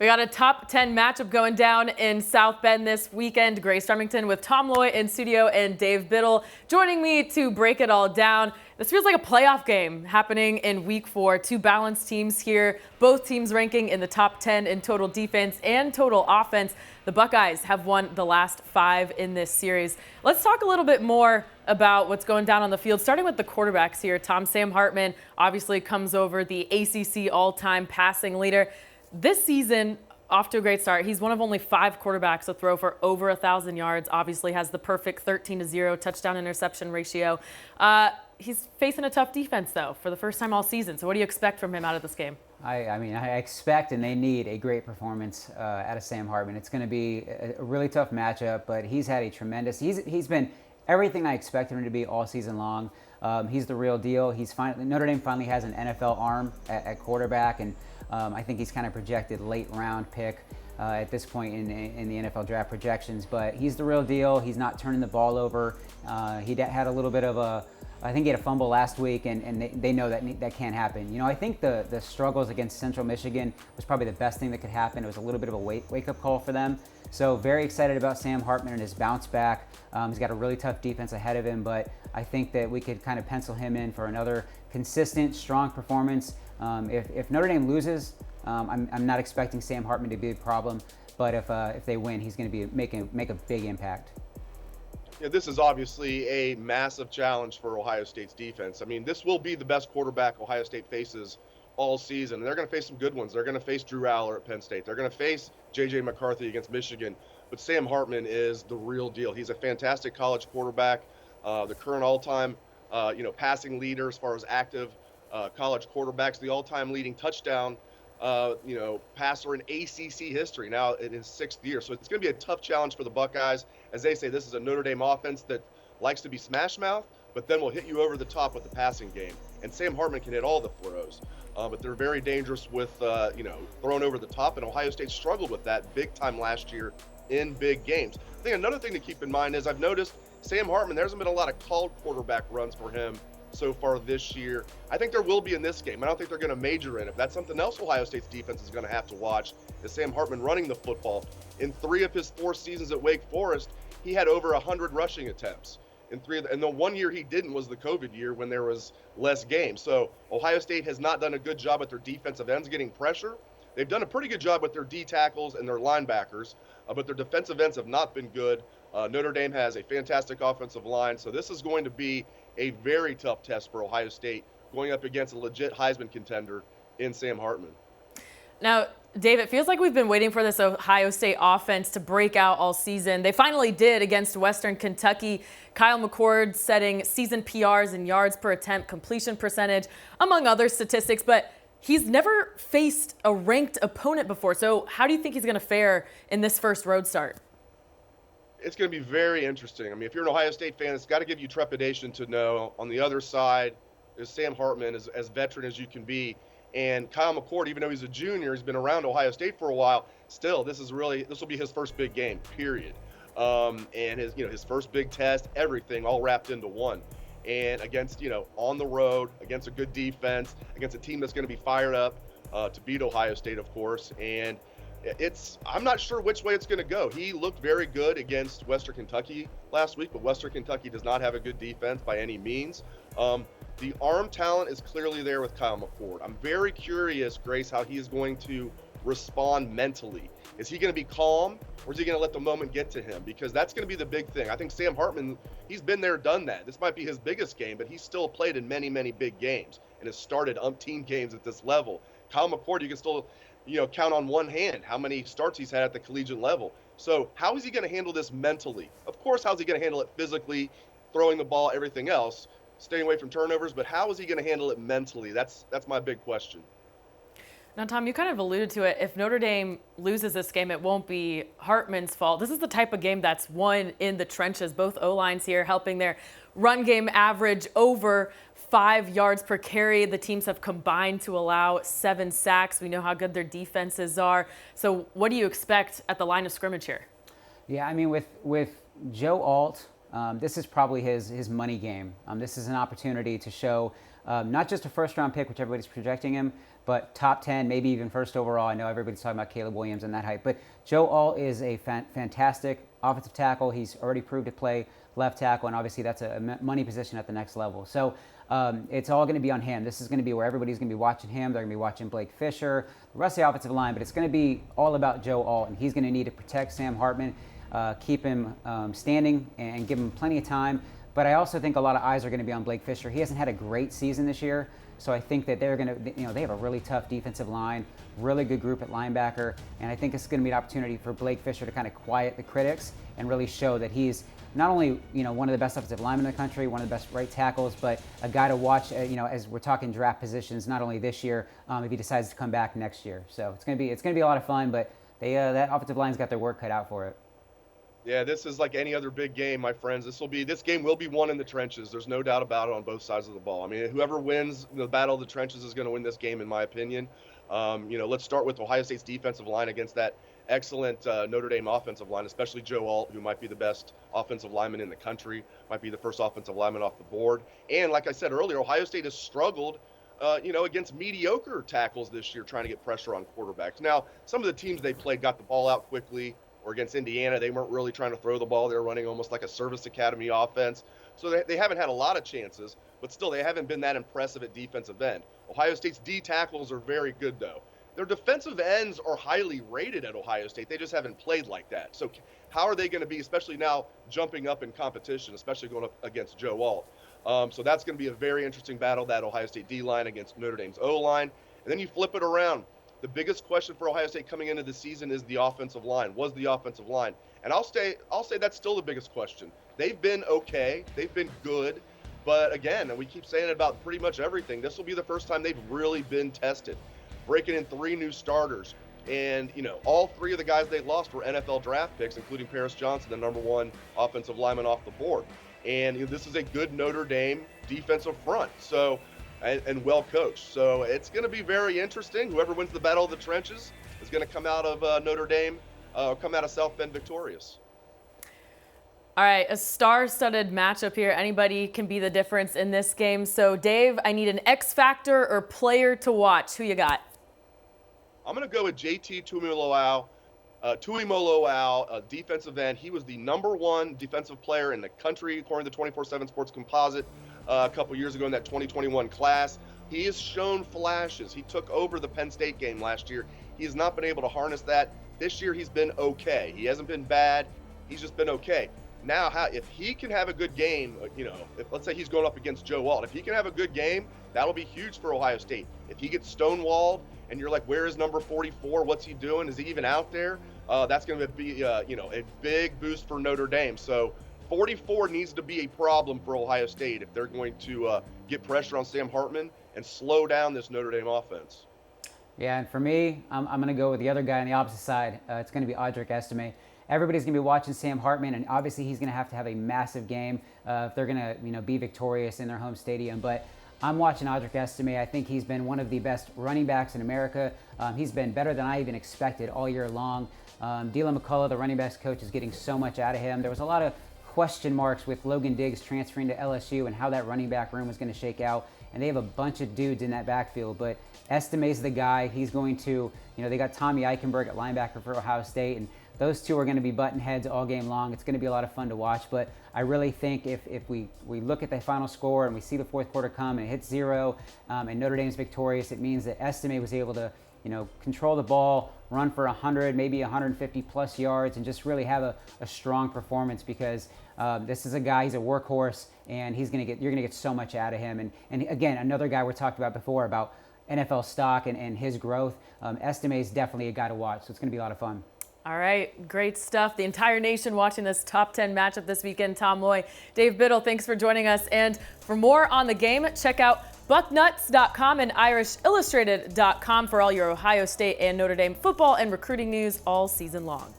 got a top 10 matchup going down in South Bend this weekend. Grace Remington with Tom Loy in studio and Dave Biddle joining me to break it all down. This feels like a playoff game happening in week 4. Two balanced teams here, both teams ranking in the top 10 in total defense and total offense. The Buckeyes have won the last 5 in this series. Let's talk a little bit more about what's going down on the field, starting with the quarterbacks here. Sam Hartman obviously comes over the ACC all-time passing leader. This season, off to a great start. He's one of only 5 quarterbacks to throw for over 1,000 yards. Obviously has the perfect 13-0 touchdown-interception ratio. He's facing a tough defense, though, for the first time all season. So what do you expect from him out of this game? I expect and they need a great performance out of Sam Hartman. It's going to be a really tough matchup, but he's had a tremendous – he's been everything I expected him to be all season long. He's the real deal. Notre Dame finally has an NFL arm at quarterback, and I think he's kind of projected late round pick at this point in the NFL draft projections. But he's the real deal. He's not turning the ball over. He had a little bit of I think he had a fumble last week, and they know that can't happen. You know, I think the struggles against Central Michigan was probably the best thing that could happen. It was a little bit of a wake-up call for them. So very excited about Sam Hartman and his bounce back. He's got a really tough defense ahead of him, but I think that we could kind of pencil him in for another consistent, strong performance. If Notre Dame loses, I'm not expecting Sam Hartman to be a problem, but if they win, he's going to make a big impact. Yeah, this is obviously a massive challenge for Ohio State's defense. I mean, this will be the best quarterback Ohio State faces all season. They're going to face some good ones. They're going to face Drew Aller at Penn State. They're going to face J.J. McCarthy against Michigan. But Sam Hartman is the real deal. He's a fantastic college quarterback, the current all-time passing leader as far as active college quarterbacks, the all-time leading touchdown passer in ACC history now in his 6th year. So it's going to be a tough challenge for the Buckeyes. As they say, this is a Notre Dame offense that likes to be smash mouth, but then will hit you over the top with the passing game. And Sam Hartman can hit all the throws, but they're very dangerous with, throwing over the top. And Ohio State struggled with that big time last year in big games. I think another thing to keep in mind is I've noticed Sam Hartman, there hasn't been a lot of called quarterback runs for him so far this year. I think there will be in this game. I don't think they're going to major in it. That's something else Ohio State's defense is going to have to watch, is Sam Hartman running the football. In 3 of his 4 seasons at Wake Forest, he had over 100 rushing attempts. And the one year he didn't was the COVID year when there was less games. So Ohio State has not done a good job at their defensive ends getting pressure. They've done a pretty good job with their D tackles and their linebackers, but their defensive ends have not been good. Notre Dame has a fantastic offensive line, so this is going to be a very tough test for Ohio State going up against a legit Heisman contender in Sam Hartman. Now, Dave, it feels like we've been waiting for this Ohio State offense to break out all season. They finally did against Western Kentucky. Kyle McCord setting season PRs in yards per attempt, completion percentage, among other statistics, but he's never faced a ranked opponent before. So how do you think he's going to fare in this first road start? It's going to be very interesting. I mean, if you're an Ohio State fan, it's got to give you trepidation to know on the other side is Sam Hartman, as veteran as you can be. And Kyle McCord, even though he's a junior, he's been around Ohio State for a while. Still, this will be his first big game, period. And his first big test, everything all wrapped into one. And against, on the road, against a good defense, against a team that's going to be fired up to beat Ohio State, of course. And I'm not sure which way it's going to go. He looked very good against Western Kentucky last week, but Western Kentucky does not have a good defense by any means. The arm talent is clearly there with Kyle McCord. I'm very curious, Grace, how he is going to respond mentally. Is he going to be calm, or is he going to let the moment get to him? Because that's going to be the big thing. I think Sam Hartman, he's been there, done that. This might be his biggest game, but he's still played in many, many big games and has started umpteen games at this level. Kyle McCord, you can still count on one hand how many starts he's had at the collegiate level. So how is he going to handle this mentally? Of course, how's he going to handle it physically, throwing the ball, everything else, staying away from turnovers, but how is he going to handle it mentally? That's my big question. Now, Tom, you kind of alluded to it. If Notre Dame loses this game, it won't be Hartman's fault. This is the type of game that's won in the trenches. Both O-lines here helping their run game average over 5 yards per carry. The teams have combined to allow 7 sacks. We know how good their defenses are. So what do you expect at the line of scrimmage here? Yeah, I mean, with Joe Alt, this is probably his money game. This is an opportunity to show not just a first-round pick, which everybody's projecting him, but top 10, maybe even first overall. I know everybody's talking about Caleb Williams and that hype, but Joe Alt is a fantastic offensive tackle. He's already proved to play left tackle, and obviously that's a money position at the next level. So it's all going to be on him. This is going to be where everybody's going to be watching him. They're going to be watching Blake Fisher, the rest of the offensive line, but it's going to be all about Joe Alt, and he's going to need to protect Sam Hartman, keep him standing, and give him plenty of time. But I also think a lot of eyes are going to be on Blake Fisher. He hasn't had a great season this year, so I think that they're going to, they have a really tough defensive line, really good group at linebacker, and I think it's going to be an opportunity for Blake Fisher to kind of quiet the critics and really show that he's not only, one of the best offensive linemen in the country, one of the best right tackles, but a guy to watch, as we're talking draft positions, not only this year, if he decides to come back next year. So it's going to be a lot of fun, but that offensive line's got their work cut out for it. Yeah, this is like any other big game, my friends. This game will be won in the trenches. There's no doubt about it on both sides of the ball. I mean, whoever wins the battle of the trenches is going to win this game, in my opinion. Let's start with Ohio State's defensive line against that excellent Notre Dame offensive line, especially Joe Alt, who might be the best offensive lineman in the country, might be the first offensive lineman off the board. And like I said earlier, Ohio State has struggled, against mediocre tackles this year, trying to get pressure on quarterbacks. Now, some of the teams they played got the ball out quickly, or against Indiana, they weren't really trying to throw the ball. They were running almost like a service academy offense. So they haven't had a lot of chances, but still they haven't been that impressive at defensive end. Ohio State's D tackles are very good, though. Their defensive ends are highly rated at Ohio State. They just haven't played like that. So how are they going to be, especially now jumping up in competition, especially going up against Joe Alt? So that's going to be a very interesting battle, that Ohio State D-line against Notre Dame's O-line. And then you flip it around. The biggest question for Ohio State coming into the season is the offensive line. Was the offensive line? And I'll say that's still the biggest question. They've been okay. They've been good. But again, and we keep saying it about pretty much everything, this will be the first time they've really been tested. Breaking in 3 new starters. And, all 3 of the guys they lost were NFL draft picks, including Paris Johnson, the number 1 offensive lineman off the board. And this is a good Notre Dame defensive front. So, and well coached. So it's going to be very interesting. Whoever wins the battle of the trenches is going to come out of Notre Dame, come out of South Bend victorious. All right, a star-studded matchup here. Anybody can be the difference in this game. So, Dave, I need an X factor or player to watch. Who you got? I'm going to go with JT Tuimoloau, defensive end. He was the number 1 defensive player in the country, according to 24/7 Sports Composite, a couple years ago in that 2021 class. He has shown flashes. He took over the Penn State game last year. He has not been able to harness that. This year he's been okay. He hasn't been bad. He's just been okay. Now, if he can have a good game, if let's say he's going up against Joe Alt, if he can have a good game, that'll be huge for Ohio State. If he gets stonewalled and you're like, where is number 44? What's he doing? Is he even out there? That's going to be, a big boost for Notre Dame. So 44 needs to be a problem for Ohio State if they're going to get pressure on Sam Hartman and slow down this Notre Dame offense. Yeah, and for me, I'm going to go with the other guy on the opposite side. It's going to be Audric Estime. Everybody's going to be watching Sam Hartman, and obviously he's going to have a massive game if they're going to be victorious in their home stadium. But I'm watching Audric Estime. I think he's been one of the best running backs in America. He's been better than I even expected all year long. Dylan McCullough, the running backs coach, is getting so much out of him. There was a lot of question marks with Logan Diggs transferring to LSU and how that running back room was going to shake out. And they have a bunch of dudes in that backfield. But Estime's the guy. He's going to, they got Tommy Eichenberg at linebacker for Ohio State. And those two are going to be button heads all game long. It's going to be a lot of fun to watch. But I really think if we look at the final score and we see the fourth quarter come and it hits 0 and Notre Dame's victorious, it means that Estime was able to, control the ball, run for 100, maybe 150 plus yards, and just really have a strong performance because this is a guy, he's a workhorse, and you're going to get so much out of him. And again, another guy we talked about before about NFL stock and his growth. Estime is definitely a guy to watch, so it's going to be a lot of fun. All right, great stuff. The entire nation watching this top 10 matchup this weekend. Tom Loy, Dave Biddle, thanks for joining us. And for more on the game, check out Bucknuts.com and IrishIllustrated.com for all your Ohio State and Notre Dame football and recruiting news all season long.